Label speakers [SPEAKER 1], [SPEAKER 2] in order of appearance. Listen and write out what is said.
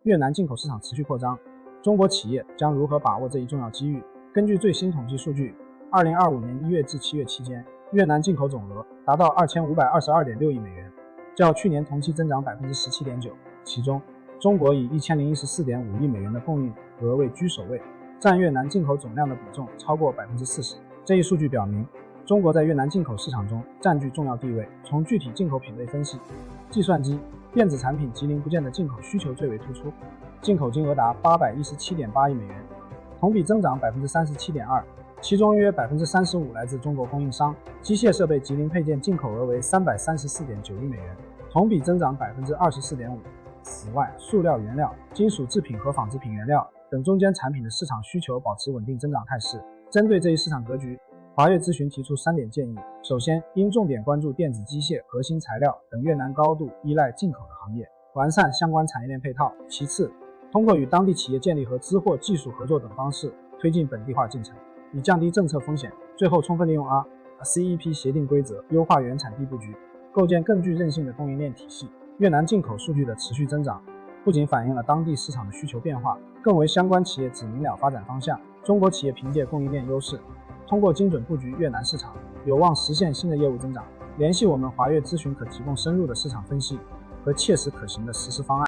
[SPEAKER 1] 越南进口市场持续扩张，中国企业将如何把握这一重要机遇？根据最新统计数据，2025年1月至7月期间，越南进口总额达到2522.6亿美元，较去年同期增长 17.9%， 其中中国以1014.5亿美元的供应额位居首位，占越南进口总量的比重超过 40%。 这一数据表明，中国在越南进口市场中占据重要地位。从具体进口品类分析，计算机、电子产品及零部件的进口需求最为突出，进口金额达817.8亿美元，同比增长 37.2%， 其中约 35% 来自中国供应商。机械设备及零配件进口额为334.9亿美元，同比增长 24.5%。 此外，塑料原料、金属制品和纺织品原料等中间产品的市场需求保持稳定增长态势。针对这一市场格局，华越咨询提出3点建议。首先，应重点关注电子机械、核心材料等越南高度依赖进口的行业，完善相关产业链配套。其次，通过与当地企业建立和资货技术合作等方式，推进本地化进程，以降低政策风险。最后，充分利用 RCEP 协定规则，优化原产地布局，构建更具韧性的供应链体系。越南进口数据的持续增长，不仅反映了当地市场的需求变化，更为相关企业指明了发展方向。中国企业凭借供应链优势，通过精准布局越南市场，有望实现新的业务增长。联系我们华越咨询，可提供深入的市场分析和切实可行的实施方案。